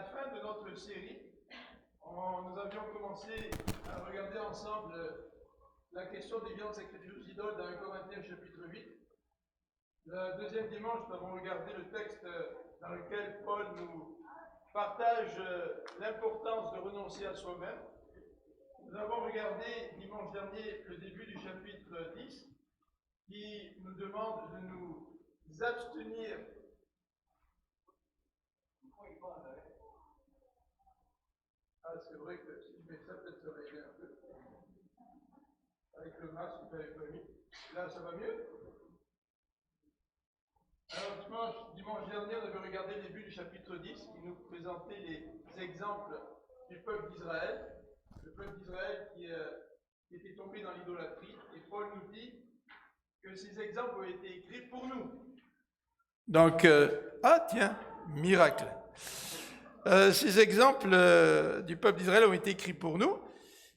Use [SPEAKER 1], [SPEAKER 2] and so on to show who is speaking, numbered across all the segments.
[SPEAKER 1] fin de notre série, nous avions commencé à regarder ensemble la question des viandes sacrifiées aux idoles dans 1 Corinthiens chapitre 8. Le deuxième dimanche, nous avons regardé le texte dans lequel Paul nous partage l'importance de renoncer à soi-même. Nous avons regardé dimanche dernier le début du chapitre 10 qui nous demande de nous abstenir. Ah, c'est vrai que si je mets ça, peut-être ça va aider un peu. Avec le masque, vous n'avez pas mis. Là, ça va mieux? Alors, dimanche dernier, on avait regardé le début du chapitre 10 qui nous présentait les exemples du peuple d'Israël. Le peuple d'Israël qui était tombé dans l'idolâtrie. Et Paul nous dit que ces exemples ont été écrits pour nous. Donc, tiens, miracle. Ces exemples du peuple d'Israël ont été écrits pour nous.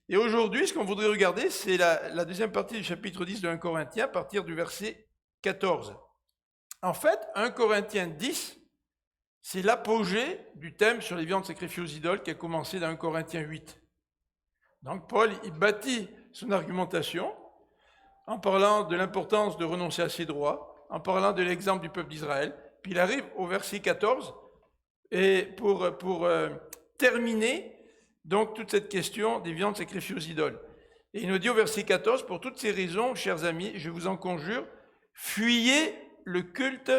[SPEAKER 1] Et aujourd'hui, ce qu'on voudrait regarder, c'est la deuxième partie du chapitre 10 de 1 Corinthiens, à partir du verset 14. En fait, 1 Corinthiens 10, c'est l'apogée du thème sur les viandes sacrifiées aux idoles qui a commencé dans 1 Corinthiens 8. Donc Paul, il bâtit son argumentation en parlant de l'importance de renoncer à ses droits, en parlant de l'exemple du peuple d'Israël. Puis il arrive au verset 14, et pour terminer donc toute cette question des viandes sacrifiées aux idoles. Et il nous dit au verset 14, « Pour toutes ces raisons, chers amis, je vous en conjure, fuyez le culte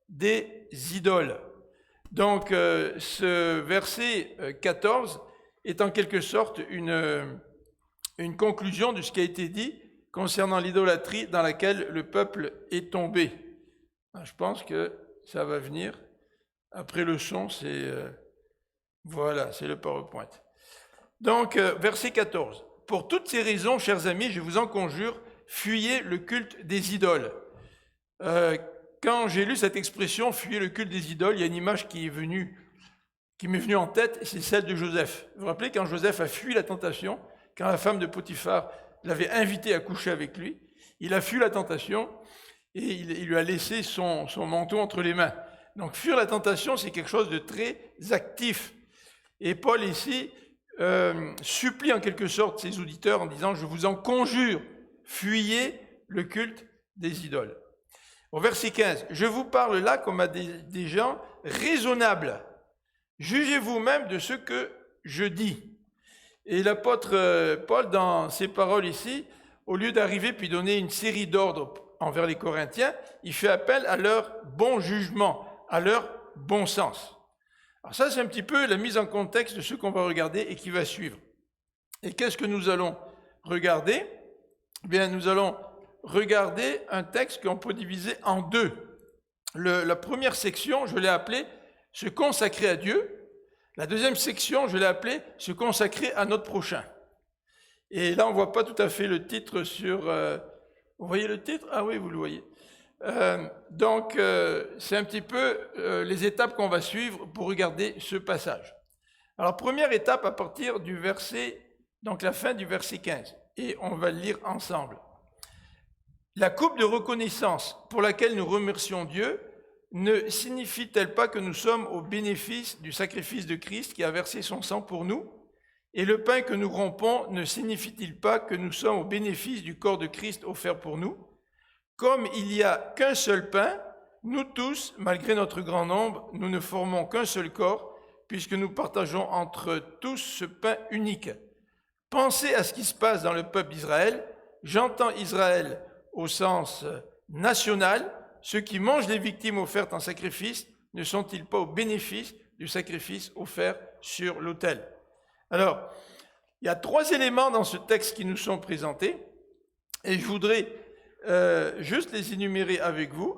[SPEAKER 1] des idoles. » Donc ce verset 14 est en quelque sorte une conclusion de ce qui a été dit concernant l'idolâtrie dans laquelle le peuple est tombé. Je pense que ça va venir. Après le son, c'est le PowerPoint. Donc, verset 14. « Pour toutes ces raisons, chers amis, je vous en conjure, fuyez le culte des idoles. » Quand j'ai lu cette expression, fuyez le culte des idoles, il y a une image qui m'est venue en tête, c'est celle de Joseph. Vous vous rappelez quand Joseph a fui la tentation, quand la femme de Potiphar l'avait invité à coucher avec lui, il a fui la tentation et il lui a laissé son manteau entre les mains. Donc, fuir la tentation, c'est quelque chose de très actif. Et Paul, ici, supplie en quelque sorte ses auditeurs en disant « Je vous en conjure, fuyez le culte des idoles. » Au verset 15, « Je vous parle là comme à des gens raisonnables. Jugez vous-même de ce que je dis. » Et l'apôtre Paul, dans ses paroles ici, au lieu d'arriver puis donner une série d'ordres envers les Corinthiens, il fait appel à leur bon jugement, à leur bon sens. Alors ça, c'est un petit peu la mise en contexte de ce qu'on va regarder et qui va suivre. Et qu'est-ce que nous allons regarder? Eh bien, nous allons regarder un texte qu'on peut diviser en deux. La première section, je l'ai appelée « Se consacrer à Dieu ». La deuxième section, je l'ai appelée « Se consacrer à notre prochain ». Et là, on ne voit pas tout à fait le titre sur... vous voyez le titre? Ah oui, vous le voyez. Donc, c'est un petit peu les étapes qu'on va suivre pour regarder ce passage. Alors, première étape à partir du verset, donc la fin du verset 15, et on va le lire ensemble. La coupe de reconnaissance pour laquelle nous remercions Dieu ne signifie-t-elle pas que nous sommes au bénéfice du sacrifice de Christ qui a versé son sang pour nous? Et le pain que nous rompons ne signifie-t-il pas que nous sommes au bénéfice du corps de Christ offert pour nous? Comme il n'y a qu'un seul pain, nous tous, malgré notre grand nombre, nous ne formons qu'un seul corps, puisque nous partageons entre tous ce pain unique. Pensez à ce qui se passe dans le peuple d'Israël. J'entends Israël au sens national. Ceux qui mangent les victimes offertes en sacrifice ne sont-ils pas au bénéfice du sacrifice offert sur l'autel? Alors, il y a 3 éléments dans ce texte qui nous sont présentés, et je voudrais juste les énumérer avec vous.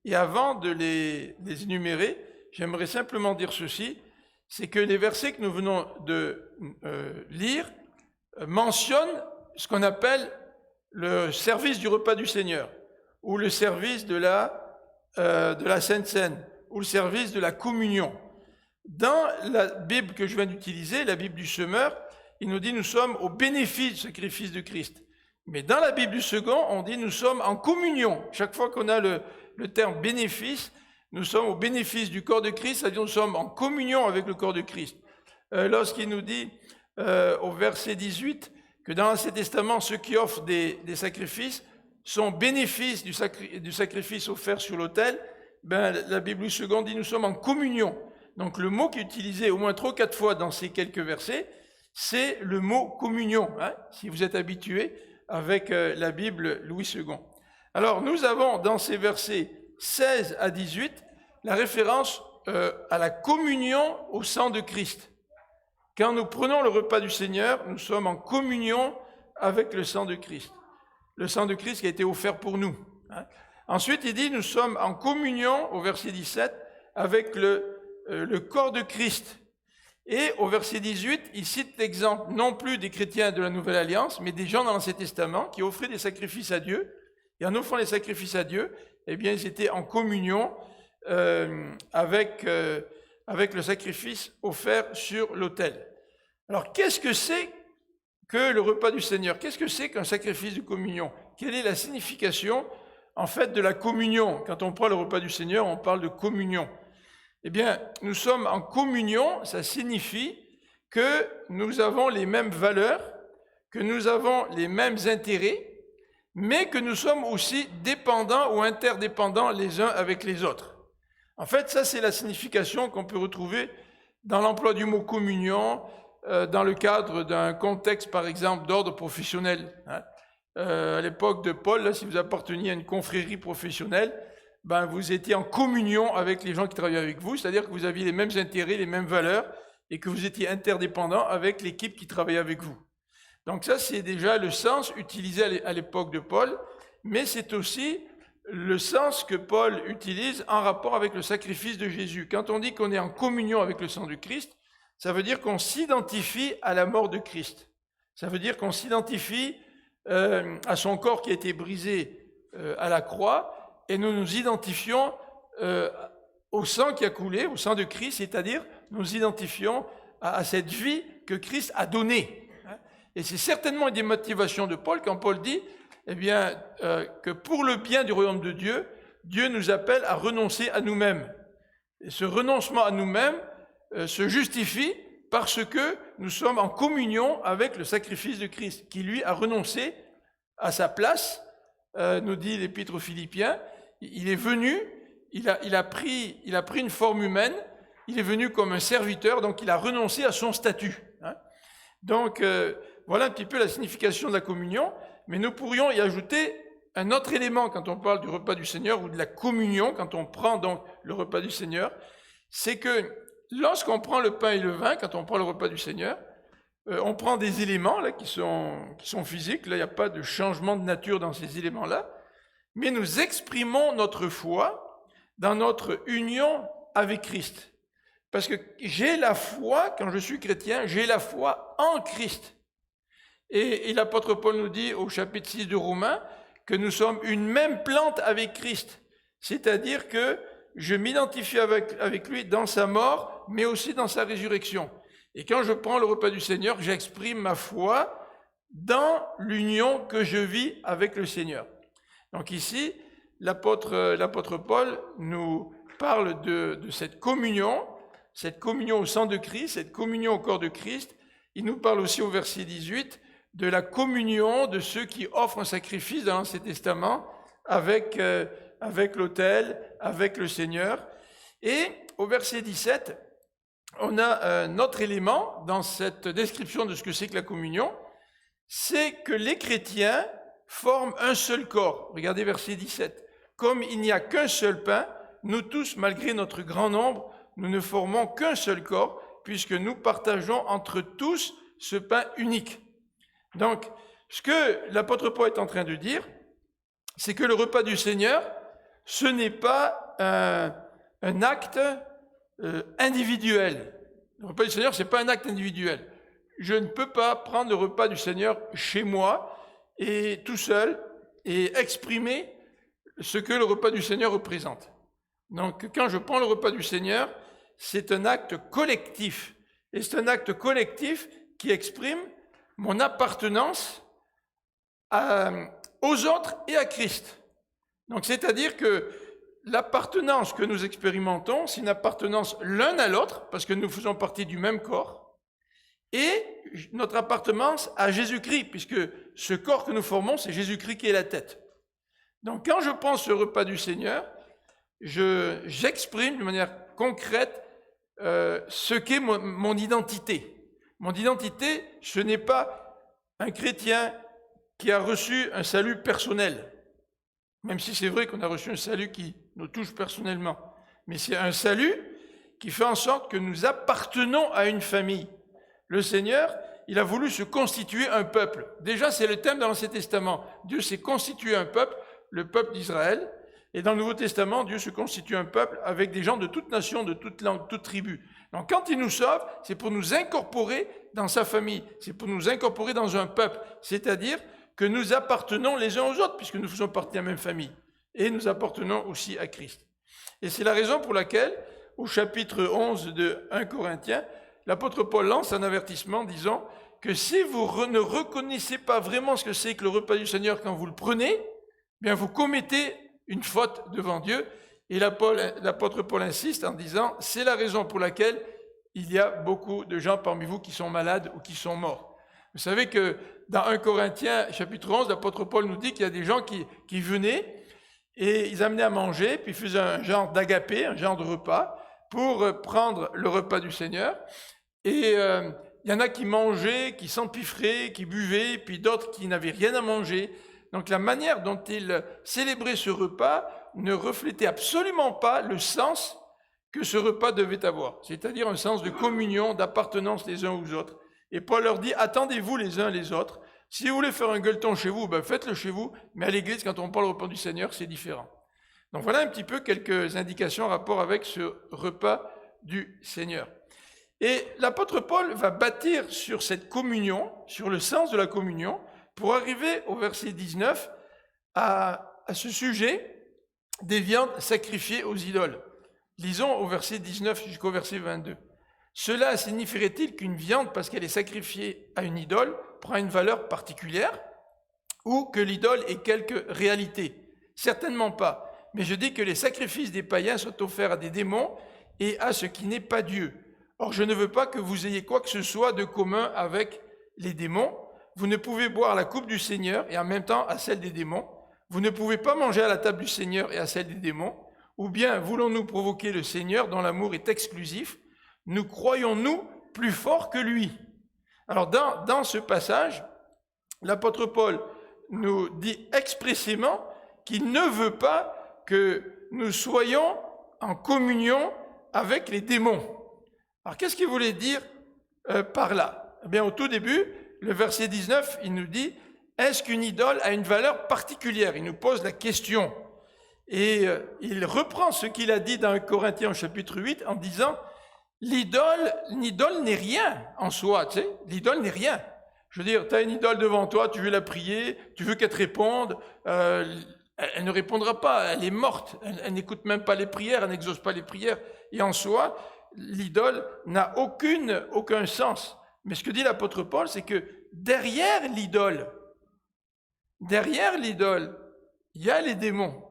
[SPEAKER 1] Et avant de les énumérer, j'aimerais simplement dire ceci, c'est que les versets que nous venons de lire mentionnent ce qu'on appelle le service du repas du Seigneur, ou le service de la Sainte Seine, ou le service de la communion. Dans la Bible que je viens d'utiliser, la Bible du Semeur, il nous dit nous sommes au bénéfice du sacrifice de Christ. Mais dans la Bible du Second, on dit nous sommes en communion. Chaque fois qu'on a le terme bénéfice,
[SPEAKER 2] Nous sommes au bénéfice du corps de Christ, c'est-à-dire nous sommes en communion avec le corps de Christ. Lorsqu'il nous dit au verset 18 que dans l'Ancien Testament, ceux qui offrent des sacrifices sont bénéfices du sacrifice offert sur l'autel, la Bible Louis II dit nous sommes en communion. Donc le mot qui est utilisé au moins 3 ou 4 fois dans ces quelques versets, c'est le mot communion, si vous êtes habitué avec la Bible Louis II. Alors nous avons dans ces versets 16 à 18 la référence à la communion au sang de Christ. Quand nous prenons le repas du Seigneur, nous sommes en communion avec le sang de Christ. Le sang de Christ qui a été offert pour nous. Ensuite, il dit, nous sommes en communion, au verset 17, avec le corps de Christ. Et au verset 18, il cite l'exemple non plus des chrétiens de la Nouvelle Alliance, mais des gens dans l'Ancien Testament qui offraient des sacrifices à Dieu. Et en offrant les sacrifices à Dieu, eh bien, ils étaient en communion avec le sacrifice offert sur l'autel. Alors, qu'est-ce que c'est que le repas du Seigneur? Qu'est-ce que c'est qu'un sacrifice de communion? Quelle est la signification, en fait, de la communion? Quand on prend le repas du Seigneur, on parle de communion. Eh bien, nous sommes en communion, ça signifie que nous avons les mêmes valeurs, que nous avons les mêmes intérêts, mais que nous sommes aussi dépendants ou interdépendants les uns avec les autres. En fait, ça, c'est la signification qu'on peut retrouver dans l'emploi du mot communion, dans le cadre d'un contexte, par exemple, d'ordre professionnel. À l'époque de Paul, là, si vous apparteniez à une confrérie professionnelle, vous étiez en communion avec les gens qui travaillaient avec vous, c'est-à-dire que vous aviez les mêmes intérêts, les mêmes valeurs, et que vous étiez interdépendants avec l'équipe qui travaillait avec vous. Donc ça, c'est déjà le sens utilisé à l'époque de Paul, mais c'est aussi le sens que Paul utilise en rapport avec le sacrifice de Jésus. Quand on dit qu'on est en communion avec le sang de Christ, ça veut dire qu'on s'identifie à la mort de Christ. Ça veut dire qu'on s'identifie à son corps qui a été brisé à la croix, et nous nous identifions au sang qui a coulé, au sang de Christ, c'est-à-dire nous nous identifions à cette vie que Christ a donnée. Et c'est certainement une des motivations de Paul quand Paul dit que pour le bien du royaume de Dieu, Dieu nous appelle à renoncer à nous-mêmes. Et ce renoncement à nous-mêmes se justifie parce que nous sommes en communion avec le sacrifice de Christ, qui lui a renoncé à sa place, nous dit l'Épître aux Philippiens. Il est venu, il a pris une forme humaine, il est venu comme un serviteur, donc il a renoncé à son statut. Donc voilà un petit peu la signification de la communion, mais nous pourrions y ajouter un autre élément quand on parle du repas du Seigneur ou de la communion, quand on prend donc le repas du Seigneur, c'est que lorsqu'on prend le pain et le vin, quand on prend le repas du Seigneur, on prend des éléments là, qui sont physiques, là il n'y a pas de changement de nature dans ces éléments-là, mais nous exprimons notre foi dans notre union avec Christ. Parce que j'ai la foi, quand je suis chrétien, j'ai la foi en Christ. Et l'apôtre Paul nous dit au chapitre 6 de Romains que nous sommes une même plante avec Christ. C'est-à-dire que je m'identifie avec lui dans sa mort, mais aussi dans sa résurrection. Et quand je prends le repas du Seigneur, j'exprime ma foi dans l'union que je vis avec le Seigneur. Donc ici, l'apôtre Paul nous parle de cette communion au sang de Christ, cette communion au corps de Christ. Il nous parle aussi au verset 18 de la communion de ceux qui offrent un sacrifice dans l'Ancien Testament avec l'autel, avec le Seigneur. Et au verset 17, on a un autre élément dans cette description de ce que c'est que la communion, c'est que les chrétiens forment un seul corps. Regardez verset 17. Comme il n'y a qu'un seul pain, nous tous, malgré notre grand nombre, nous ne formons qu'un seul corps, puisque nous partageons entre tous ce pain unique. Donc, ce que l'apôtre Paul est en train de dire, c'est que le repas du Seigneur, ce n'est pas un acte individuel. Le repas du Seigneur, ce n'est pas un acte individuel. Je ne peux pas prendre le repas du Seigneur chez moi et tout seul et exprimer ce que le repas du Seigneur représente. Donc, quand je prends le repas du Seigneur, c'est un acte collectif. Et c'est un acte collectif qui exprime mon appartenance aux autres et à Christ. Donc, c'est-à-dire que l'appartenance que nous expérimentons, c'est une appartenance l'un à l'autre, parce que nous faisons partie du même corps, et notre appartenance à Jésus-Christ, puisque ce corps que nous formons, c'est Jésus-Christ qui est la tête. Donc quand je prends ce repas du Seigneur, j'exprime de manière concrète ce qu'est mon identité. Mon identité, ce n'est pas un chrétien qui a reçu un salut personnel, même si c'est vrai qu'on a reçu un salut qui nous touche personnellement, mais c'est un salut qui fait en sorte que nous appartenons à une famille. Le Seigneur, il a voulu se constituer un peuple. Déjà, c'est le thème dans l'Ancien Testament. Dieu s'est constitué un peuple, le peuple d'Israël. Et dans le Nouveau Testament, Dieu se constitue un peuple avec des gens de toute nation, de toute langue, toute tribu. Donc quand il nous sauve, c'est pour nous incorporer dans sa famille. C'est pour nous incorporer dans un peuple. C'est-à-dire que nous appartenons les uns aux autres, puisque nous faisons partie de la même famille. Et nous appartenons aussi à Christ. Et c'est la raison pour laquelle, au chapitre 11 de 1 Corinthiens, l'apôtre Paul lance un avertissement disant que si vous ne reconnaissez pas vraiment ce que c'est que le repas du Seigneur quand vous le prenez, bien vous commettez une faute devant Dieu. Et l'apôtre Paul insiste en disant, c'est la raison pour laquelle il y a beaucoup de gens parmi vous qui sont malades ou qui sont morts. Vous savez que dans 1 Corinthiens, chapitre 11, l'apôtre Paul nous dit qu'il y a des gens qui venaient et ils amenaient à manger, puis ils faisaient un genre d'agapé, un genre de repas, pour prendre le repas du Seigneur. Et il y en a qui mangeaient, qui s'empiffraient, qui buvaient, puis d'autres qui n'avaient rien à manger. Donc la manière dont ils célébraient ce repas ne reflétait absolument pas le sens que ce repas devait avoir, c'est-à-dire un sens de communion, d'appartenance les uns aux autres. Et Paul leur dit, attendez-vous les uns les autres. Si vous voulez faire un gueuleton chez vous, ben faites-le chez vous, mais à l'église, quand on parle au repas du Seigneur, c'est différent. Donc voilà un petit peu quelques indications en rapport avec ce repas du Seigneur. Et l'apôtre Paul va bâtir sur cette communion, sur le sens de la communion, pour arriver au verset 19 à ce sujet des viandes sacrifiées aux idoles. Lisons au verset 19 jusqu'au verset 22. Cela signifierait-il qu'une viande, parce qu'elle est sacrifiée à une idole, prend une valeur particulière, ou que l'idole ait quelque réalité? Certainement pas. Mais je dis que les sacrifices des païens sont offerts à des démons et à ce qui n'est pas Dieu. Or, je ne veux pas que vous ayez quoi que ce soit de commun avec les démons. Vous ne pouvez boire la coupe du Seigneur et en même temps à celle des démons. Vous ne pouvez pas manger à la table du Seigneur et à celle des démons. Ou bien voulons-nous provoquer le Seigneur dont l'amour est exclusif? Nous croyons-nous plus forts que lui? Alors dans ce passage, l'apôtre Paul nous dit expressément qu'il ne veut pas que nous soyons en communion avec les démons. Alors qu'est-ce qu'il voulait dire par là? Eh bien au tout début, le verset 19, il nous dit « Est-ce qu'une idole a une valeur particulière ?» Il nous pose la question. Et il reprend ce qu'il a dit dans 1 Corinthiens au chapitre 8 en disant « L'idole n'est rien en soi, tu sais, l'idole n'est rien. Je veux dire, tu as une idole devant toi, tu veux la prier, tu veux qu'elle te réponde, elle ne répondra pas, elle est morte, elle n'écoute même pas les prières, elle n'exauce pas les prières. Et en soi, l'idole n'a aucun sens. Mais ce que dit l'apôtre Paul, c'est que derrière l'idole, il y a les démons.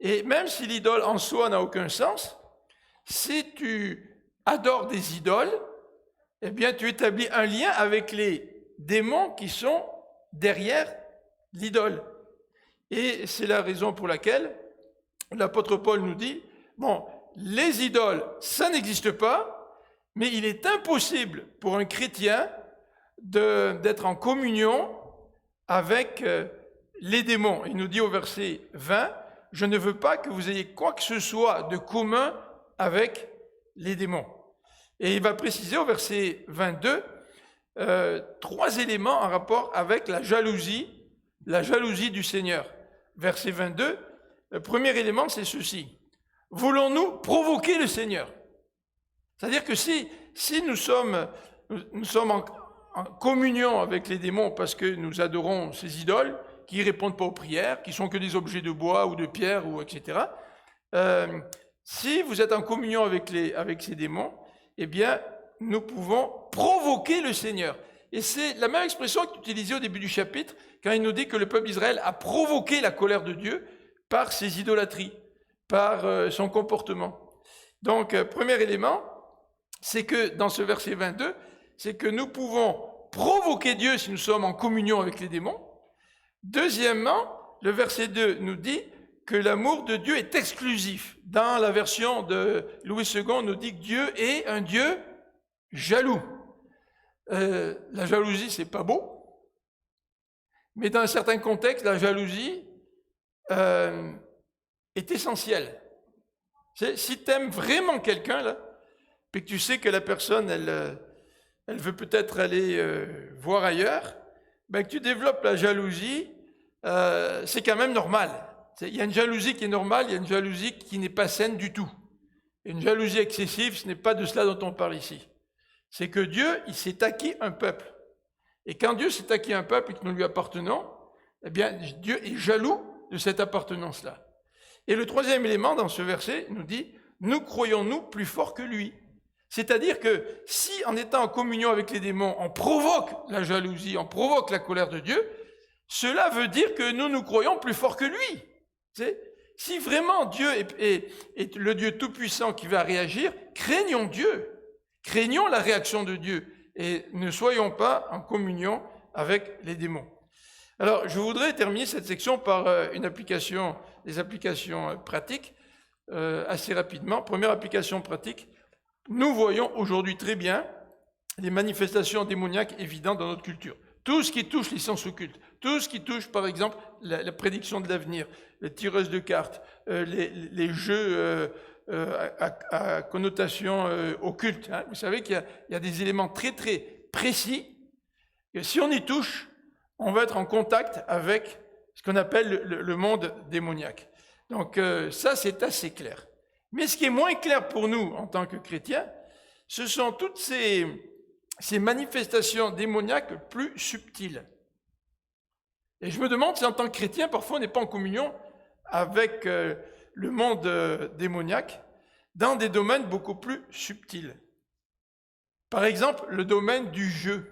[SPEAKER 2] Et même si l'idole en soi n'a aucun sens, si tu adores des idoles, eh bien tu établis un lien avec les démons qui sont derrière l'idole. Et c'est la raison pour laquelle l'apôtre Paul nous dit, bon, les idoles, ça n'existe pas, mais il est impossible pour un chrétien d'être en communion avec les démons. Il nous dit au verset 20, « Je ne veux pas que vous ayez quoi que ce soit de commun avec les démons. » Et il va préciser au verset 22 3 éléments en rapport avec la jalousie du Seigneur. Verset 22, le premier élément, c'est ceci. Voulons-nous provoquer le Seigneur? C'est-à-dire que si nous sommes en communion avec les démons parce que nous adorons ces idoles qui ne répondent pas aux prières, qui sont que des objets de bois ou de pierre, ou etc., si vous êtes en communion avec ces démons, eh bien, nous pouvons provoquer le Seigneur. Et c'est la même expression qu'il utilisait au début du chapitre, quand il nous dit que le peuple d'Israël a provoqué la colère de Dieu par ses idolâtries, par son comportement. Donc, premier élément, c'est que dans ce verset 22, c'est que nous pouvons provoquer Dieu si nous sommes en communion avec les démons. Deuxièmement, le verset 2 nous dit que l'amour de Dieu est exclusif. Dans la version de Louis II, on nous dit que Dieu est un Dieu jaloux. La jalousie, c'est pas beau, mais dans un certain contexte, la jalousie est essentielle. Si tu aimes vraiment quelqu'un, là, puis que tu sais que la personne, elle veut peut-être aller voir ailleurs, ben que tu développes la jalousie, c'est quand même normal. Il y a une jalousie qui est normale, il y a une jalousie qui n'est pas saine du tout. Une jalousie excessive, ce n'est pas de cela dont on parle ici. C'est que Dieu, il s'est acquis un peuple. Et quand Dieu s'est acquis un peuple et que nous lui appartenons, eh bien, Dieu est jaloux de cette appartenance-là. Et le troisième élément dans ce verset nous dit, nous croyons-nous plus forts que lui. C'est-à-dire que si, en étant en communion avec les démons, on provoque la jalousie, on provoque la colère de Dieu, cela veut dire que nous nous croyons plus forts que lui. Si vraiment Dieu est le Dieu tout-puissant qui va réagir, craignons Dieu, craignons la réaction de Dieu et ne soyons pas en communion avec les démons. Alors, je voudrais terminer cette section par des applications pratiques assez rapidement. Première application pratique, nous voyons aujourd'hui très bien les manifestations démoniaques évidentes dans notre culture. Tout ce qui touche les sens occultes, tout ce qui touche, par exemple, la prédiction de l'avenir, les tireuses de cartes, les jeux à connotation occulte. Hein. Vous savez qu'il y a des éléments très, très précis, et si on y touche, on va être en contact avec ce qu'on appelle le monde démoniaque. Donc ça, c'est assez clair. Mais ce qui est moins clair pour nous, en tant que chrétiens, ce sont toutes ces manifestations démoniaques plus subtiles. Et je me demande si en tant que chrétien, parfois on n'est pas en communion avec le monde démoniaque dans des domaines beaucoup plus subtils. Par exemple, le domaine du jeu.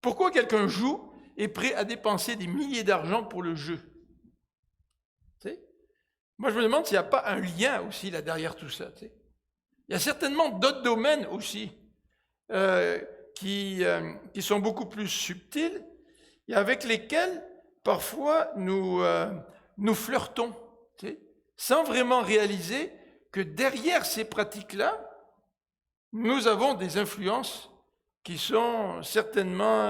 [SPEAKER 2] Pourquoi quelqu'un joue et est prêt à dépenser des milliers d'argent pour le jeu? Moi, je me demande s'il n'y a pas un lien aussi là derrière tout ça. Il y a certainement d'autres domaines aussi qui sont beaucoup plus subtils et avec lesquels parfois nous flirtons, sans vraiment réaliser que derrière ces pratiques-là, nous avons des influences qui sont certainement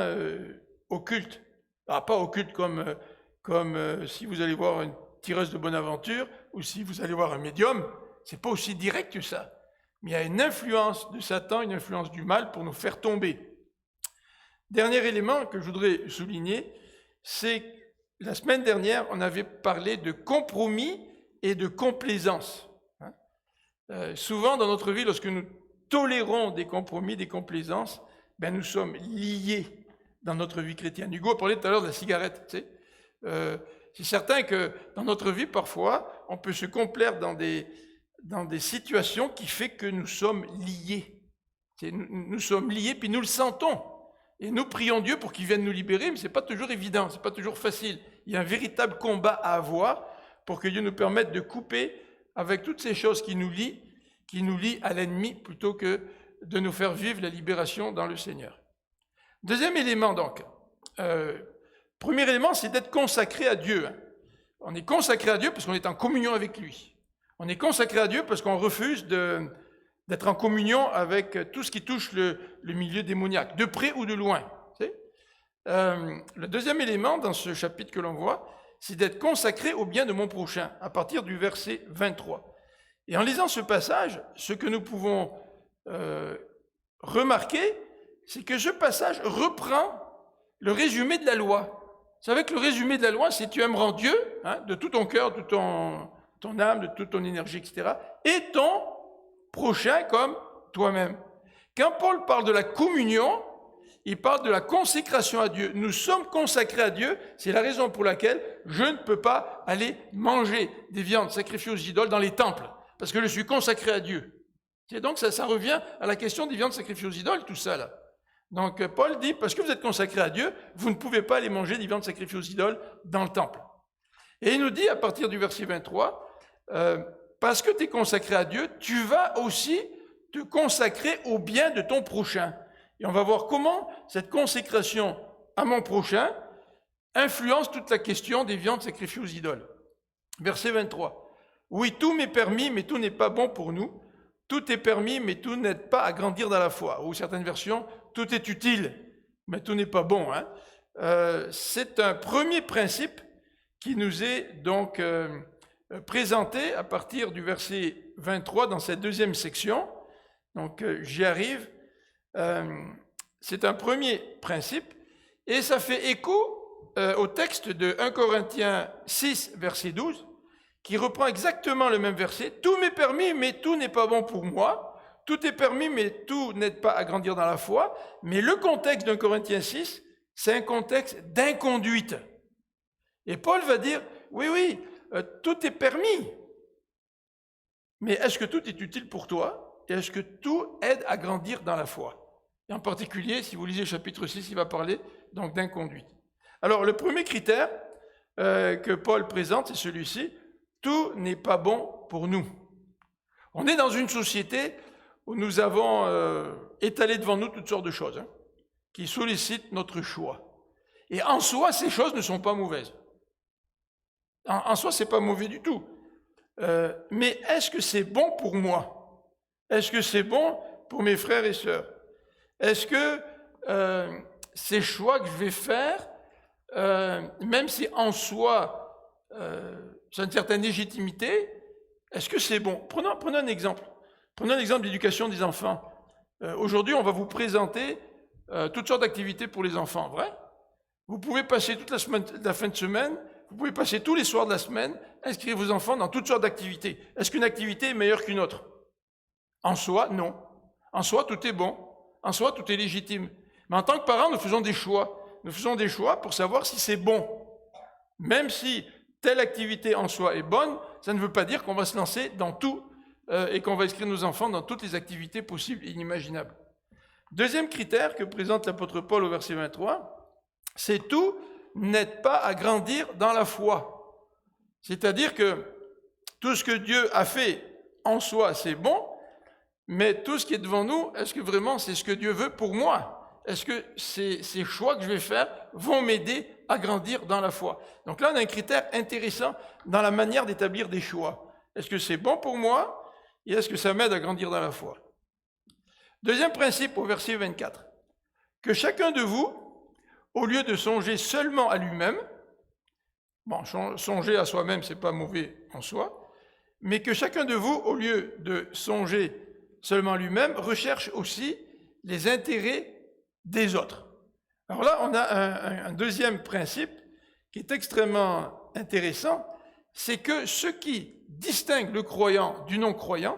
[SPEAKER 2] occultes. Alors, pas occultes comme si vous allez voir une tireuse de bonne aventure ou si vous allez voir un médium, c'est pas aussi direct que ça. Mais il y a une influence de Satan, une influence du mal pour nous faire tomber. Dernier élément que je voudrais souligner, c'est que la semaine dernière, on avait parlé de compromis et de complaisance. Souvent dans notre vie, lorsque nous tolérons des compromis, des complaisances, ben nous sommes liés dans notre vie chrétienne. Hugo parlait tout à l'heure de la cigarette. Tu sais. C'est certain que dans notre vie, parfois, on peut se complaire dans des situations qui fait que nous sommes liés. Nous sommes liés, puis nous le sentons. Et nous prions Dieu pour qu'il vienne nous libérer, mais ce n'est pas toujours évident, ce n'est pas toujours facile. Il y a un véritable combat à avoir pour que Dieu nous permette de couper avec toutes ces choses qui nous lient à l'ennemi, plutôt que de nous faire vivre la libération dans le Seigneur. Deuxième élément donc. Premier élément, c'est d'être consacré à Dieu. On est consacré à Dieu parce qu'on est en communion avec lui. On est consacré à Dieu parce qu'on refuse d'être en communion avec tout ce qui touche le milieu démoniaque, de près ou de loin. Tu sais. Le deuxième élément dans ce chapitre que l'on voit, c'est d'être consacré au bien de mon prochain, à partir du verset 23. Et en lisant ce passage, ce que nous pouvons remarquer, c'est que ce passage reprend le résumé de la loi. Vous savez que le résumé de la loi, c'est tu aimeras Dieu, de tout ton cœur, de ton âme, de toute ton énergie, etc., et ton prochain comme toi-même. Quand Paul parle de la communion, il parle de la consécration à Dieu. Nous sommes consacrés à Dieu, c'est la raison pour laquelle je ne peux pas aller manger des viandes sacrifiées aux idoles dans les temples, parce que je suis consacré à Dieu. Et donc ça revient à la question des viandes sacrifiées aux idoles, tout ça là. Donc Paul dit, parce que vous êtes consacrés à Dieu, vous ne pouvez pas aller manger des viandes sacrifiées aux idoles dans le temple. Et il nous dit à partir du verset 23, parce que tu es consacré à Dieu, tu vas aussi te consacrer au bien de ton prochain. Et on va voir comment cette consécration à mon prochain influence toute la question des viandes sacrifiées aux idoles. Verset 23. Oui, tout m'est permis, mais tout n'est pas bon pour nous. Tout est permis, mais tout n'aide pas à grandir dans la foi. Ou certaines versions, tout est utile, mais tout n'est pas bon. C'est un premier principe qui nous est donc présenté à partir du verset 23 dans cette deuxième section. Donc j'y arrive. C'est un premier principe et ça fait écho au texte de 1 Corinthiens 6, verset 12, qui reprend exactement le même verset. Tout m'est permis, mais tout n'est pas bon pour moi. Tout est permis, mais tout n'aide pas à grandir dans la foi. Mais le contexte d'un Corinthiens 6, c'est un contexte d'inconduite. Et Paul va dire, oui, tout est permis. Mais est-ce que tout est utile pour toi? Et est-ce que tout aide à grandir dans la foi? Et en particulier, si vous lisez le chapitre 6, il va parler donc d'inconduite. Alors, le premier critère que Paul présente, c'est celui-ci. Tout n'est pas bon pour nous. On est dans une société où nous avons étalé devant nous toutes sortes de choses qui sollicitent notre choix. Et en soi, ces choses ne sont pas mauvaises. En soi, ce n'est pas mauvais du tout. Mais est-ce que c'est bon pour moi? Est-ce que c'est bon pour mes frères et sœurs? Est-ce que ces choix que je vais faire, même si en soi, c'est une certaine légitimité, est-ce que c'est bon? Prenons un exemple. Prenons l'exemple d'éducation des enfants. Aujourd'hui, on va vous présenter toutes sortes d'activités pour les enfants, vrai? Vous pouvez passer toute la fin de semaine, vous pouvez passer tous les soirs de la semaine, inscrire vos enfants dans toutes sortes d'activités. Est-ce qu'une activité est meilleure qu'une autre? En soi, non. En soi, tout est bon. En soi, tout est légitime. Mais en tant que parents, nous faisons des choix. Nous faisons des choix pour savoir si c'est bon. Même si telle activité en soi est bonne, ça ne veut pas dire qu'on va se lancer dans tout et qu'on va inscrire nos enfants dans toutes les activités possibles et inimaginables. Deuxième critère que présente l'apôtre Paul au verset 23, c'est tout n'aide pas à grandir dans la foi. C'est-à-dire que tout ce que Dieu a fait en soi, c'est bon, mais tout ce qui est devant nous, est-ce que vraiment c'est ce que Dieu veut pour moi? Est-ce que ces choix que je vais faire vont m'aider à grandir dans la foi? Donc là, on a un critère intéressant dans la manière d'établir des choix. Est-ce que c'est bon pour moi? Et est-ce que ça m'aide à grandir dans la foi? Deuxième principe au verset 24. Que chacun de vous, au lieu de songer seulement à lui-même, bon, songer à soi-même, c'est pas mauvais en soi, mais que chacun de vous, au lieu de songer seulement à lui-même, recherche aussi les intérêts des autres. Alors là, on a un deuxième principe qui est extrêmement intéressant, c'est que ce qui distingue le croyant du non-croyant,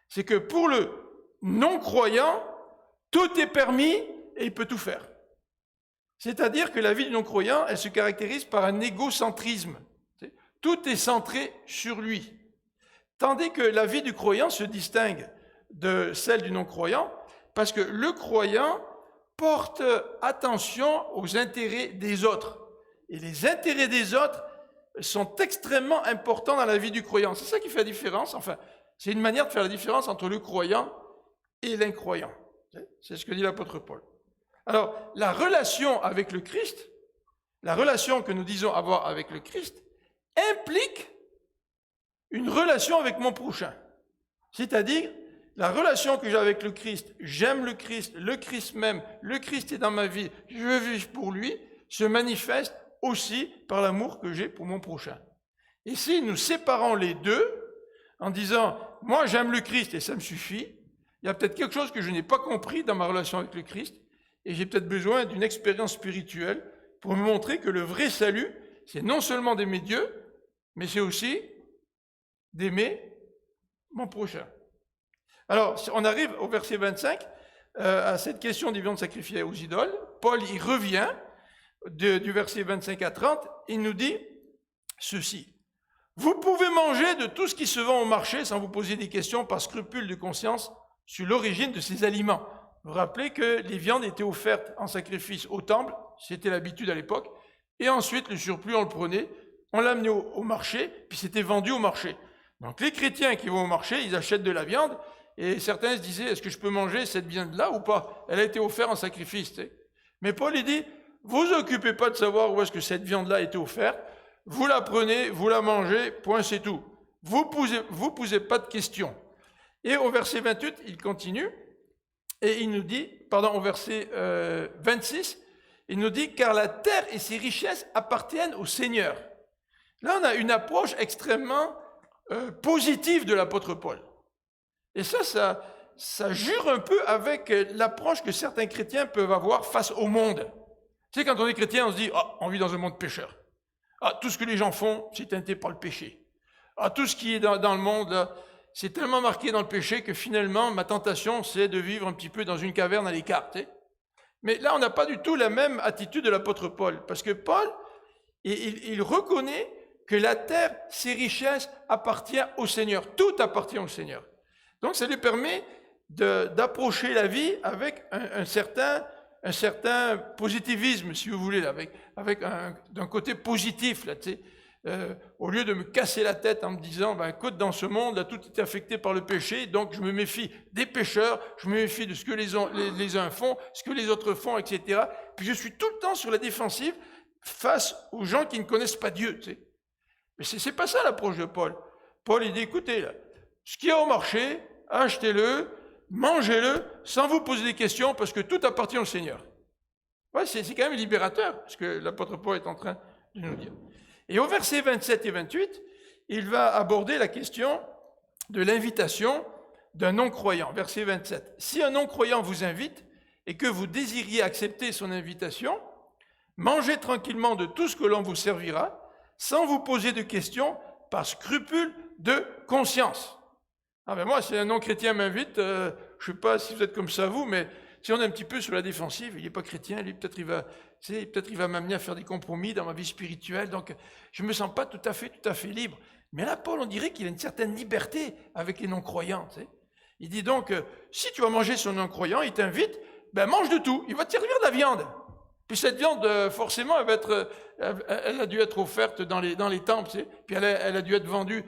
[SPEAKER 2] c'est que pour le non-croyant, tout est permis et il peut tout faire. C'est-à-dire que la vie du non-croyant, elle se caractérise par un égocentrisme. Tout est centré sur lui. Tandis que la vie du croyant se distingue de celle du non-croyant parce que le croyant porte attention aux intérêts des autres. Et les intérêts des autres sont extrêmement importants dans la vie du croyant. C'est ça qui fait la différence. Enfin, c'est une manière de faire la différence entre le croyant et l'incroyant. C'est ce que dit l'apôtre Paul. Alors, la relation avec le Christ, la relation que nous disons avoir avec le Christ, implique une relation avec mon prochain. C'est-à-dire, la relation que j'ai avec le Christ, j'aime le Christ m'aime, le Christ est dans ma vie, je veux vivre pour lui, se manifeste aussi par l'amour que j'ai pour mon prochain. Et si nous séparons les deux, en disant, moi j'aime le Christ et ça me suffit, il y a peut-être quelque chose que je n'ai pas compris dans ma relation avec le Christ, et j'ai peut-être besoin d'une expérience spirituelle pour me montrer que le vrai salut, c'est non seulement d'aimer Dieu, mais c'est aussi d'aimer mon prochain. Alors, on arrive au verset 25, à cette question des viandes sacrifiées aux idoles. Paul y revient du verset 25 à 30, il nous dit ceci. Vous pouvez manger de tout ce qui se vend au marché sans vous poser des questions par scrupule de conscience sur l'origine de ces aliments. Vous vous rappelez que les viandes étaient offertes en sacrifice au temple, c'était l'habitude à l'époque, et ensuite le surplus on le prenait, on l'amenait au marché, puis c'était vendu au marché. Donc les chrétiens qui vont au marché, ils achètent de la viande, et certains se disaient, est-ce que je peux manger cette viande-là ou pas? Elle a été offerte en sacrifice. Tu sais. Mais Paul, il dit, vous occupez pas de savoir où est-ce que cette viande-là a été offerte, vous la prenez, vous la mangez, point, c'est tout. Vous posez pas de questions. Et au verset 28, il continue, et il nous dit, au verset 26, il nous dit, car la terre et ses richesses appartiennent au Seigneur. Là, on a une approche extrêmement positive de l'apôtre Paul. Et ça jure un peu avec l'approche que certains chrétiens peuvent avoir face au monde. Tu sais, quand on est chrétien, on se dit, on vit dans un monde pécheur. Tout ce que les gens font, c'est teinté par le péché. Tout ce qui est dans le monde, là, c'est tellement marqué dans le péché que finalement, ma tentation, c'est de vivre un petit peu dans une caverne à l'écart. Tu sais. Mais là, on n'a pas du tout la même attitude de l'apôtre Paul. Parce que Paul, il reconnaît que la terre, ses richesses appartiennent au Seigneur. Tout appartient au Seigneur. Donc, ça lui permet d'approcher la vie avec un certain positivisme, si vous voulez, avec d'un côté positif, là, tu sais. Au lieu de me casser la tête en me disant, écoute, dans ce monde, là, tout est affecté par le péché, donc je me méfie des pécheurs, je me méfie de ce que les uns font, ce que les autres font, etc. Puis je suis tout le temps sur la défensive face aux gens qui ne connaissent pas Dieu, tu sais. Mais c'est pas ça l'approche de Paul. Paul, il dit, écoutez, là, ce qu'il y a au marché, achetez-le, mangez-le, sans vous poser des questions, parce que tout appartient au Seigneur. Ouais, c'est quand même libérateur, ce que l'apôtre Paul est en train de nous dire. Et au verset 27 et 28, il va aborder la question de l'invitation d'un non-croyant. Verset 27. Si un non-croyant vous invite et que vous désiriez accepter son invitation, mangez tranquillement de tout ce que l'on vous servira, sans vous poser de questions, par scrupule de conscience. Moi, si un non-chrétien m'invite, je ne sais pas si vous êtes comme ça vous, mais si on est un petit peu sur la défensive, il n'est pas chrétien, lui, peut-être il va m'amener à faire des compromis dans ma vie spirituelle, donc je ne me sens pas tout à fait libre. Mais là, Paul, on dirait qu'il a une certaine liberté avec les non-croyants. Tu sais. Il dit donc, si tu vas manger sur un non-croyant, il t'invite, mange de tout, il va te servir de la viande. Puis cette viande, forcément, elle a dû être offerte dans les temples, tu sais. Puis elle a dû être vendue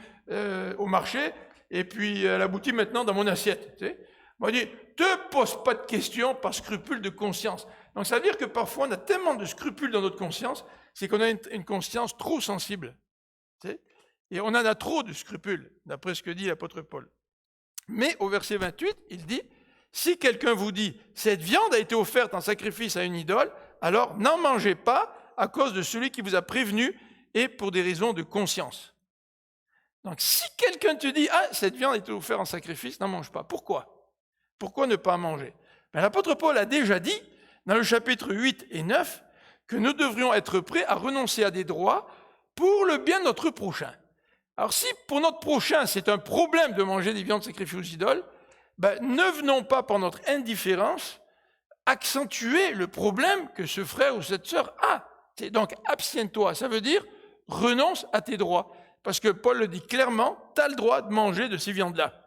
[SPEAKER 2] au marché, et puis elle aboutit maintenant dans mon assiette. Tu sais. Moi, je dis, te pose pas de questions par scrupule de conscience. Donc ça veut dire que parfois on a tellement de scrupules dans notre conscience, c'est qu'on a une conscience trop sensible. Tu sais. Et on en a trop de scrupules, d'après ce que dit l'apôtre Paul. Mais au verset 28, il dit, si quelqu'un vous dit, cette viande a été offerte en sacrifice à une idole, alors n'en mangez pas à cause de celui qui vous a prévenu et pour des raisons de conscience. Donc si quelqu'un te dit, cette viande a été offerte en sacrifice, n'en mange pas. Pourquoi? Pourquoi ne pas en manger? L'apôtre Paul a déjà dit, dans le chapitre 8 et 9, que nous devrions être prêts à renoncer à des droits pour le bien de notre prochain. Alors si pour notre prochain c'est un problème de manger des viandes sacrifiées aux idoles, ne venons pas par notre indifférence accentuer le problème que ce frère ou cette sœur a. Donc abstiens-toi, ça veut dire renonce à tes droits. Parce que Paul le dit clairement, tu as le droit de manger de ces viandes-là.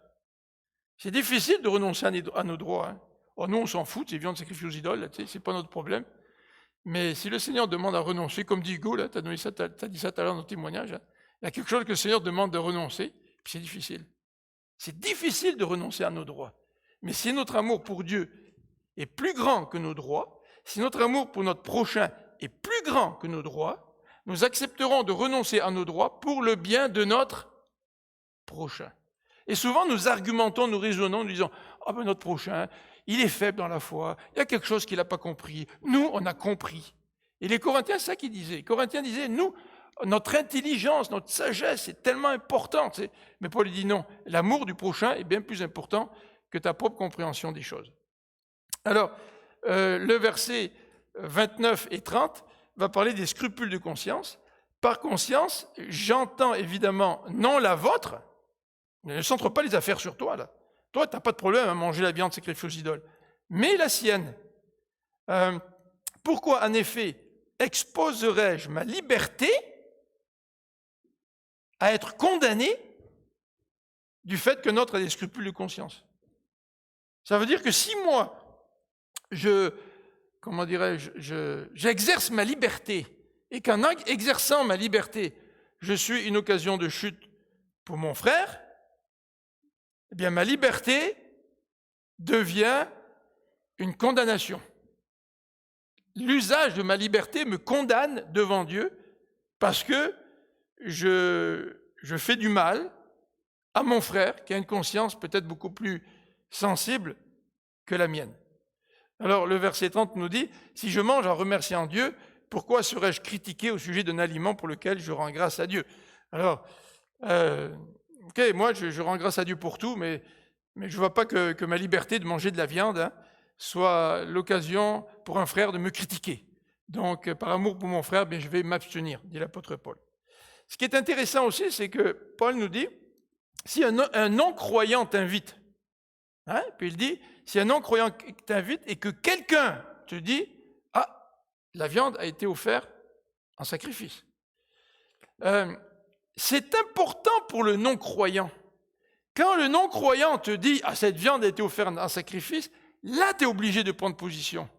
[SPEAKER 2] C'est difficile de renoncer à nos droits. Hein. Nous, on s'en fout, ces viandes sacrifiées aux idoles, c'est pas notre problème. Mais si le Seigneur demande à renoncer, comme dit Hugo, tu as dit ça tout à l'heure dans le témoignage, hein, il y a quelque chose que le Seigneur demande de renoncer, puis c'est difficile. C'est difficile de renoncer à nos droits. Mais si notre amour pour Dieu est plus grand que nos droits, si notre amour pour notre prochain est plus grand que nos droits, nous accepterons de renoncer à nos droits pour le bien de notre prochain. Et souvent, nous argumentons, nous raisonnons, nous disons « notre prochain, il est faible dans la foi, il y a quelque chose qu'il n'a pas compris. Nous, on a compris. » Et les Corinthiens, c'est ça qu'ils disaient. Les Corinthiens disaient « Nous, notre intelligence, notre sagesse est tellement importante. » Tu sais. Mais Paul dit non, l'amour du prochain est bien plus important que ta propre compréhension des choses. Alors, le verset 29 et 30 va parler des scrupules de conscience. Par conscience, j'entends évidemment non la vôtre, ne centre pas les affaires sur toi, là. Toi, tu n'as pas de problème à manger la viande sacrifiée aux idoles, mais la sienne. Pourquoi, en effet, exposerais-je ma liberté à être condamné du fait que notre a des scrupules de conscience? Ça veut dire que si moi, j'exerce ma liberté, et qu'en exerçant ma liberté, je suis une occasion de chute pour mon frère, eh bien ma liberté devient une condamnation. L'usage de ma liberté me condamne devant Dieu parce que je fais du mal à mon frère qui a une conscience peut-être beaucoup plus sensible que la mienne. Alors le verset 30 nous dit, « Si je mange en remerciant Dieu, pourquoi serais-je critiqué au sujet d'un aliment pour lequel je rends grâce à Dieu ?» Alors, moi je rends grâce à Dieu pour tout, mais je ne vois pas que ma liberté de manger de la viande soit l'occasion pour un frère de me critiquer. Donc, par amour pour mon frère, je vais m'abstenir, dit l'apôtre Paul. Ce qui est intéressant aussi, c'est que Paul nous dit, si un non-croyant t'invite, puis il dit, si un non-croyant t'invite et que quelqu'un te dit, la viande a été offerte en sacrifice. C'est important pour le non-croyant. Quand le non-croyant te dit, cette viande a été offerte en sacrifice, là, tu es obligé de prendre position.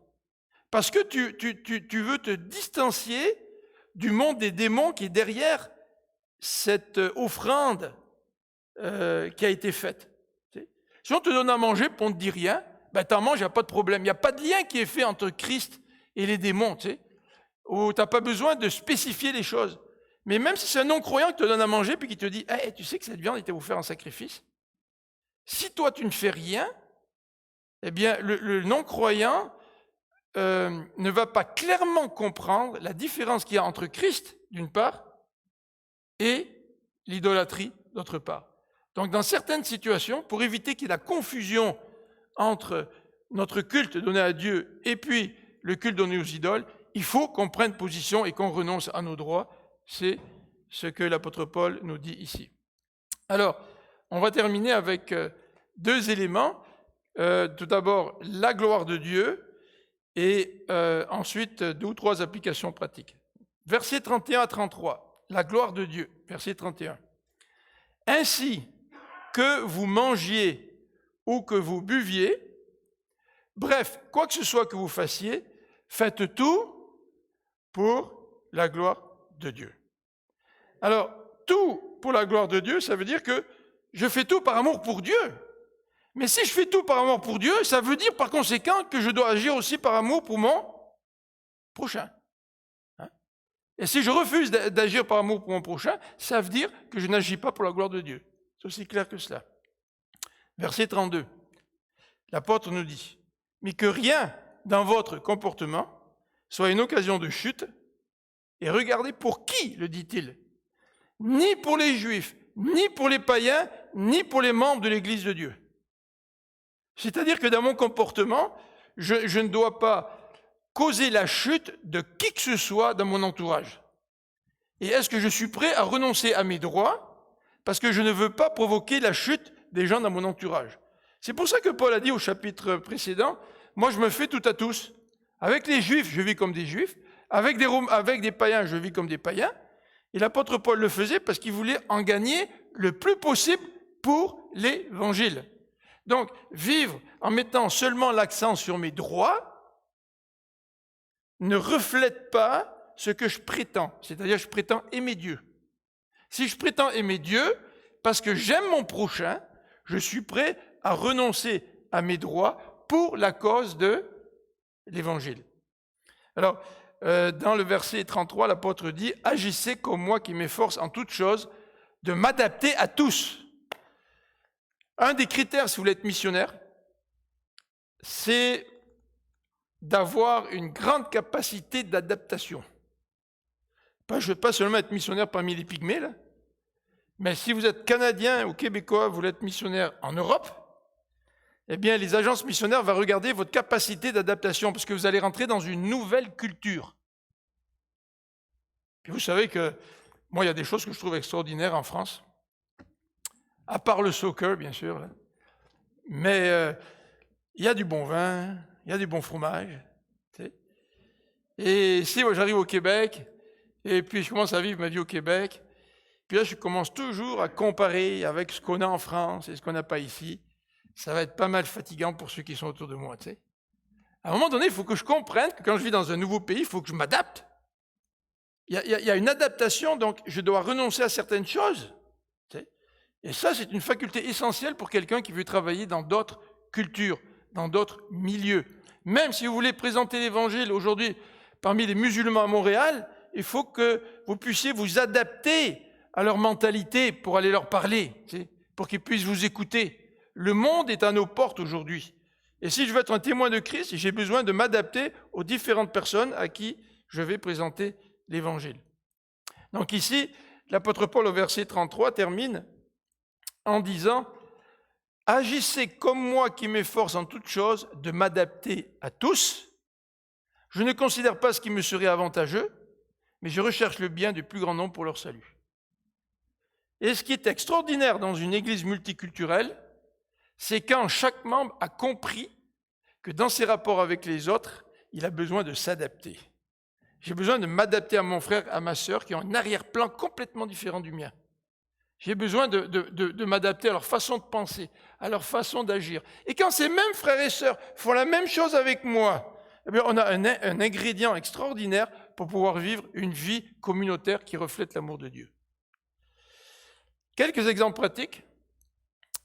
[SPEAKER 2] Parce que tu veux te distancier du monde des démons qui est derrière cette offrande qui a été faite. Si on te donne à manger, on ne te dit rien, t'en manges, il n'y a pas de problème. Il n'y a pas de lien qui est fait entre Christ et les démons, où tu n'as pas besoin de spécifier les choses. Mais même si c'est un non-croyant qui te donne à manger puis qui te dit « tu sais que cette viande était offerte en sacrifice ?» Si toi, tu ne fais rien, eh bien, le non-croyant ne va pas clairement comprendre la différence qu'il y a entre Christ, d'une part, et l'idolâtrie, d'autre part. Donc, dans certaines situations, pour éviter qu'il y ait la confusion entre notre culte donné à Dieu et puis le culte donné aux idoles, il faut qu'on prenne position et qu'on renonce à nos droits. C'est ce que l'apôtre Paul nous dit ici. Alors, on va terminer avec deux éléments. Tout d'abord, la gloire de Dieu et ensuite deux ou trois applications pratiques. Versets 31 à 33, la gloire de Dieu, verset 31. « Ainsi que vous mangiez ou que vous buviez, bref, quoi que ce soit que vous fassiez, faites tout pour la gloire de Dieu. » Alors, tout pour la gloire de Dieu, ça veut dire que je fais tout par amour pour Dieu. Mais si je fais tout par amour pour Dieu, ça veut dire par conséquent que je dois agir aussi par amour pour mon prochain. Et si je refuse d'agir par amour pour mon prochain, ça veut dire que je n'agis pas pour la gloire de Dieu. C'est aussi clair que cela. Verset 32. L'apôtre nous dit, « Mais que rien dans votre comportement soit une occasion de chute, et regardez pour qui, le dit-il, ni pour les Juifs, ni pour les païens, ni pour les membres de l'Église de Dieu. » C'est-à-dire que dans mon comportement, je ne dois pas causer la chute de qui que ce soit dans mon entourage. Et est-ce que je suis prêt à renoncer à mes droits parce que je ne veux pas provoquer la chute des gens dans mon entourage? C'est pour ça que Paul a dit au chapitre précédent, moi je me fais tout à tous. Avec les Juifs, je vis comme des Juifs. Avec des païens, je vis comme des païens. Et l'apôtre Paul le faisait parce qu'il voulait en gagner le plus possible pour l'Évangile. Donc, vivre en mettant seulement l'accent sur mes droits ne reflète pas ce que je prétends. C'est-à-dire, je prétends aimer Dieu. Si je prétends aimer Dieu, parce que j'aime mon prochain, je suis prêt à renoncer à mes droits pour la cause de l'Évangile. Alors, dans le verset 33, l'apôtre dit « Agissez comme moi qui m'efforce en toutes choses de m'adapter à tous. » Un des critères, si vous voulez être missionnaire, c'est d'avoir une grande capacité d'adaptation. Pas seulement être missionnaire parmi les pygmées, là, mais si vous êtes Canadien ou Québécois, vous voulez être missionnaire en Europe, eh bien, les agences missionnaires vont regarder votre capacité d'adaptation parce que vous allez rentrer dans une nouvelle culture. Puis vous savez que, moi, il y a des choses que je trouve extraordinaires en France, à part le soccer, bien sûr, là. Mais il y a du bon vin, il y a du bon fromage. Tu sais. Et si moi, j'arrive au Québec, et puis je commence à vivre ma vie au Québec, puis là, je commence toujours à comparer avec ce qu'on a en France et ce qu'on n'a pas ici. Ça va être pas mal fatigant pour ceux qui sont autour de moi, tu sais. À un moment donné, il faut que je comprenne que quand je vis dans un nouveau pays, il faut que je m'adapte. Il y a une adaptation, donc je dois renoncer à certaines choses. Tu sais. Et ça, c'est une faculté essentielle pour quelqu'un qui veut travailler dans d'autres cultures, dans d'autres milieux. Même si vous voulez présenter l'Évangile aujourd'hui parmi les musulmans à Montréal, il faut que vous puissiez vous adapter à leur mentalité pour aller leur parler, pour qu'ils puissent vous écouter. Le monde est à nos portes aujourd'hui. Et si je veux être un témoin de Christ, j'ai besoin de m'adapter aux différentes personnes à qui je vais présenter l'Évangile. Donc ici, l'apôtre Paul au verset 33 termine en disant « Agissez comme moi qui m'efforce en toutes choses de m'adapter à tous. Je ne considère pas ce qui me serait avantageux, mais je recherche le bien du plus grand nombre pour leur salut. » Et ce qui est extraordinaire dans une église multiculturelle, c'est quand chaque membre a compris que dans ses rapports avec les autres, il a besoin de s'adapter. J'ai besoin de m'adapter à mon frère, à ma sœur, qui ont un arrière-plan complètement différent du mien. J'ai besoin de m'adapter à leur façon de penser, à leur façon d'agir. Et quand ces mêmes frères et sœurs font la même chose avec moi, eh bien, on a un ingrédient extraordinaire pour pouvoir vivre une vie communautaire qui reflète l'amour de Dieu. Quelques exemples pratiques.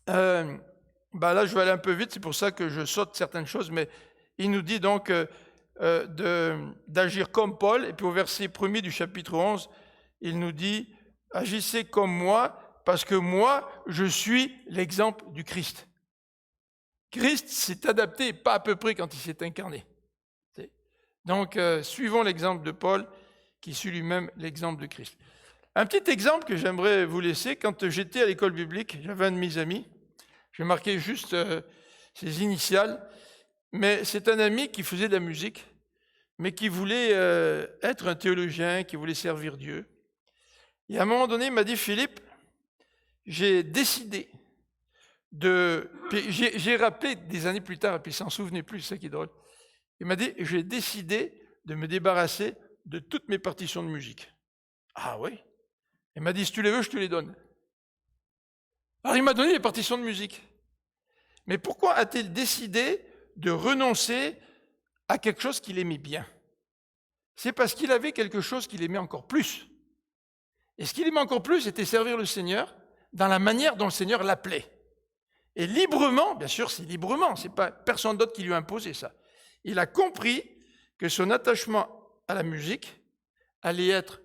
[SPEAKER 2] Là, je vais aller un peu vite, c'est pour ça que je saute certaines choses, mais il nous dit donc d'agir comme Paul, et puis au verset 1er du chapitre 11, il nous dit « Agissez comme moi, parce que moi, je suis l'exemple du Christ. » Christ s'est adapté, pas à peu près quand il s'est incarné. Donc, suivons l'exemple de Paul, qui suit lui-même l'exemple de Christ. Un petit exemple que j'aimerais vous laisser, quand j'étais à l'école biblique, j'avais un de mes amis, je vais marquer juste ses initiales, mais c'est un ami qui faisait de la musique, mais qui voulait être un théologien, qui voulait servir Dieu. Et à un moment donné, il m'a dit, Philippe, j'ai décidé j'ai rappelé des années plus tard, et puis il ne s'en souvenait plus, c'est ça qui est drôle. Il m'a dit, j'ai décidé de me débarrasser de toutes mes partitions de musique. Ah oui? Il m'a dit, si tu les veux, je te les donne. Alors il m'a donné les partitions de musique. Mais pourquoi a-t-il décidé de renoncer à quelque chose qu'il aimait bien? C'est parce qu'il avait quelque chose qu'il aimait encore plus. Et ce qu'il aimait encore plus, c'était servir le Seigneur dans la manière dont le Seigneur l'appelait. Et librement, bien sûr, c'est librement, c'est pas personne d'autre qui lui a imposé ça. Il a compris que son attachement à la musique allait être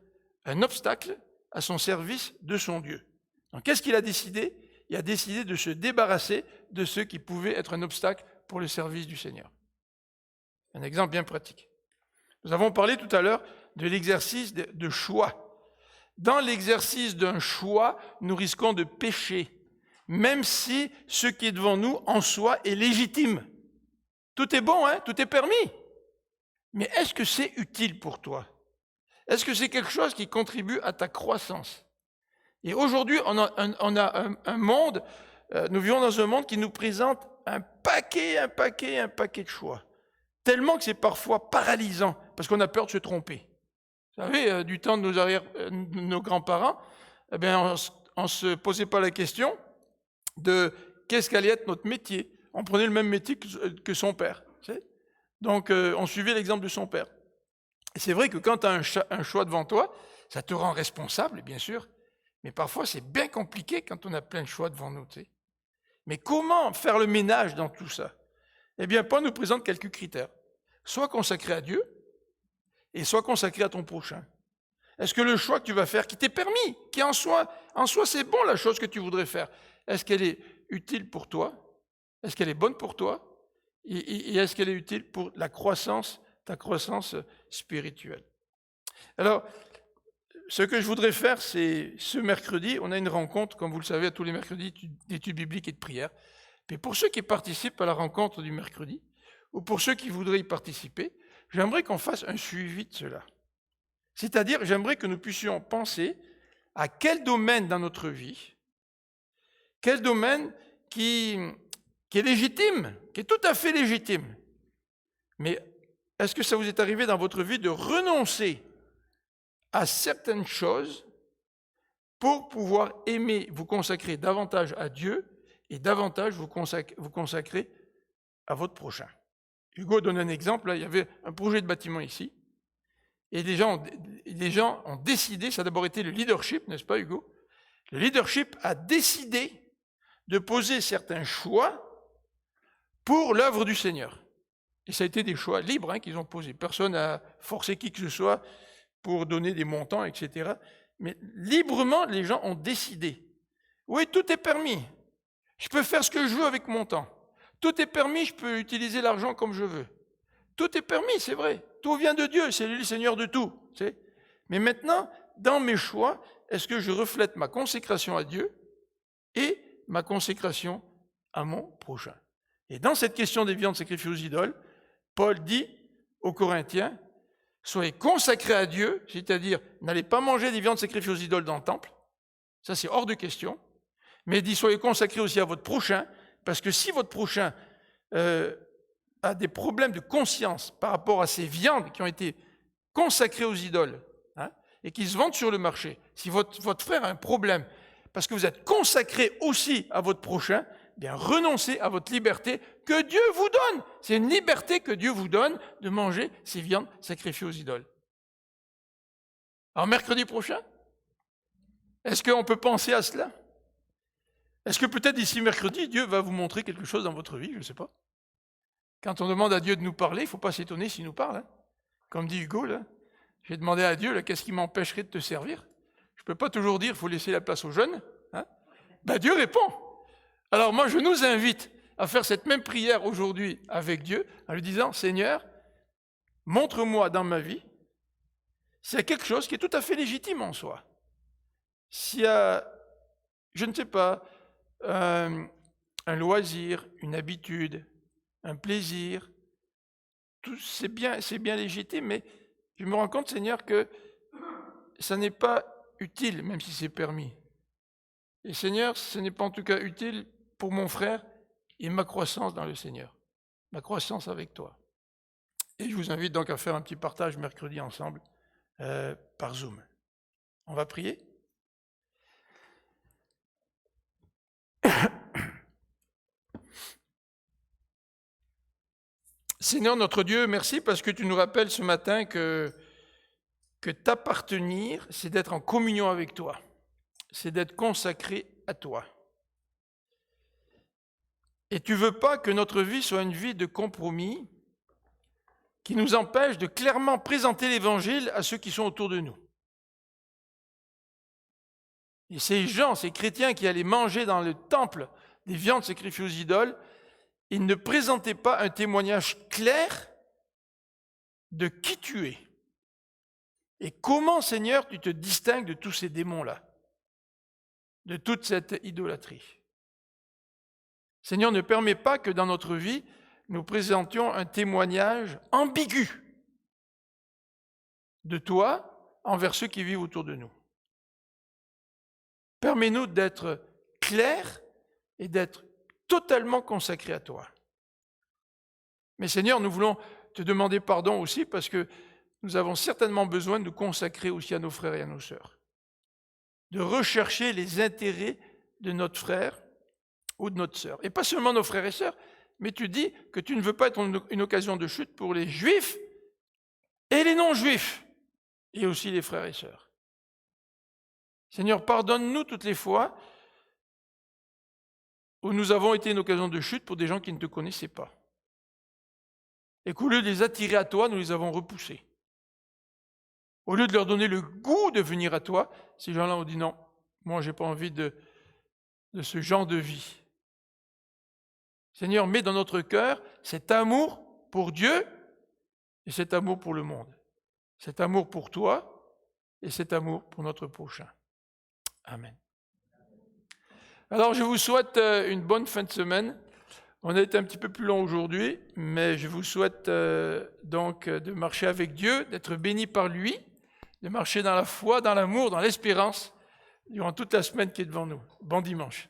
[SPEAKER 2] un obstacle à son service de son Dieu. Donc, qu'est-ce qu'il a décidé? Il a décidé de se débarrasser de ceux qui pouvaient être un obstacle pour le service du Seigneur. Un exemple bien pratique. Nous avons parlé tout à l'heure de l'exercice de choix. Dans l'exercice d'un choix, nous risquons de pécher, même si ce qui est devant nous en soi est légitime. Tout est bon, hein? Tout est permis. Mais est-ce que c'est utile pour toi? Est-ce que c'est quelque chose qui contribue à ta croissance? Et aujourd'hui, on a un monde, nous vivons dans un monde qui nous présente un paquet de choix. Tellement que c'est parfois paralysant, parce qu'on a peur de se tromper. Vous savez, du temps de nos grands-parents, eh bien, on ne se posait pas la question de qu'est-ce qu'allait être notre métier. On prenait le même métier que son père. Donc, on suivait l'exemple de son père. Et c'est vrai que quand tu as un choix devant toi, ça te rend responsable, bien sûr, mais parfois c'est bien compliqué quand on a plein de choix devant nous. Mais comment faire le ménage dans tout ça? Eh bien, Paul nous présente quelques critères. Sois consacré à Dieu et sois consacré à ton prochain. Est-ce que le choix que tu vas faire, qui t'est permis, qui en soi c'est bon la chose que tu voudrais faire, est-ce qu'elle est utile pour toi? Est-ce qu'elle est bonne pour toi? Et est-ce qu'elle est utile pour ta croissance spirituelle? Alors, ce que je voudrais faire, c'est ce mercredi, on a une rencontre, comme vous le savez, tous les mercredis, d'études bibliques et de prières. Mais pour ceux qui participent à la rencontre du mercredi, ou pour ceux qui voudraient y participer, j'aimerais qu'on fasse un suivi de cela. C'est-à-dire, j'aimerais que nous puissions penser à quel domaine dans notre vie, quel domaine qui est légitime, qui est tout à fait légitime. Mais est-ce que ça vous est arrivé dans votre vie de renoncer à certaines choses pour pouvoir aimer, vous consacrer davantage à Dieu et davantage vous consacrer à votre prochain? Hugo donne un exemple, là, il y avait un projet de bâtiment ici, et les gens ont décidé, ça a d'abord été le leadership, n'est-ce pas Hugo? Le leadership a décidé de poser certains choix pour l'œuvre du Seigneur. Et ça a été des choix libres qu'ils ont posés. Personne n'a forcé qui que ce soit pour donner des montants, etc. Mais librement, les gens ont décidé. Oui, tout est permis. Je peux faire ce que je veux avec mon temps. Tout est permis, je peux utiliser l'argent comme je veux. Tout est permis, c'est vrai. Tout vient de Dieu, c'est lui le Seigneur de tout. Mais maintenant, dans mes choix, est-ce que je reflète ma consécration à Dieu et ma consécration à mon prochain? Et dans cette question des viandes sacrifiées aux idoles, Paul dit aux Corinthiens, soyez consacrés à Dieu, c'est-à-dire n'allez pas manger des viandes sacrifiées aux idoles dans le temple, ça c'est hors de question, mais il dit soyez consacrés aussi à votre prochain, parce que si votre prochain a des problèmes de conscience par rapport à ces viandes qui ont été consacrées aux idoles, et qui se vendent sur le marché, si votre frère a un problème, parce que vous êtes consacré aussi à votre prochain, bien renoncez à votre liberté que Dieu vous donne. C'est une liberté que Dieu vous donne de manger ces viandes sacrifiées aux idoles. Alors mercredi prochain, est-ce qu'on peut penser à cela? Est-ce que peut-être d'ici mercredi, Dieu va vous montrer quelque chose dans votre vie? Je ne sais pas. Quand on demande à Dieu de nous parler, il ne faut pas s'étonner s'il nous parle. Comme dit Hugo, là. J'ai demandé à Dieu, qu'est-ce qui m'empêcherait de te servir? Je ne peux pas toujours dire, il faut laisser la place aux jeunes. Dieu répond. Alors moi, je nous invite à faire cette même prière aujourd'hui avec Dieu, en lui disant, Seigneur, montre-moi dans ma vie s'il y a quelque chose qui est tout à fait légitime en soi. S'il y a, je ne sais pas, un loisir, une habitude, un plaisir, tout, c'est bien légitime, mais je me rends compte, Seigneur, que ça n'est pas utile, même si c'est permis. Et Seigneur, ce n'est pas en tout cas utile pour mon frère et ma croissance dans le Seigneur, ma croissance avec toi. Et je vous invite donc à faire un petit partage mercredi ensemble par Zoom. On va prier? Seigneur notre Dieu, merci parce que tu nous rappelles ce matin que t'appartenir, c'est d'être en communion avec toi, c'est d'être consacré à toi. Et tu ne veux pas que notre vie soit une vie de compromis qui nous empêche de clairement présenter l'Évangile à ceux qui sont autour de nous. Et ces gens, ces chrétiens qui allaient manger dans le temple des viandes sacrifiées aux idoles, ils ne présentaient pas un témoignage clair de qui tu es. Et comment, Seigneur, tu te distingues de tous ces démons-là, de toute cette idolâtrie. Seigneur, ne permets pas que dans notre vie, nous présentions un témoignage ambigu de toi envers ceux qui vivent autour de nous. Permets-nous d'être clairs et d'être totalement consacrés à toi. Mais Seigneur, nous voulons te demander pardon aussi parce que nous avons certainement besoin de nous consacrer aussi à nos frères et à nos sœurs, de rechercher les intérêts de notre frère ou de notre sœur. Et pas seulement nos frères et sœurs, mais tu dis que tu ne veux pas être une occasion de chute pour les juifs et les non-juifs, et aussi les frères et sœurs. Seigneur, pardonne-nous toutes les fois où nous avons été une occasion de chute pour des gens qui ne te connaissaient pas. Et qu'au lieu de les attirer à toi, nous les avons repoussés. Au lieu de leur donner le goût de venir à toi, ces gens-là ont dit non, moi je n'ai pas envie de ce genre de vie. Seigneur, mets dans notre cœur cet amour pour Dieu et cet amour pour le monde. Cet amour pour toi et cet amour pour notre prochain. Amen. Alors je vous souhaite une bonne fin de semaine. On a été un petit peu plus long aujourd'hui, mais je vous souhaite donc de marcher avec Dieu, d'être béni par lui, de marcher dans la foi, dans l'amour, dans l'espérance, durant toute la semaine qui est devant nous. Bon dimanche.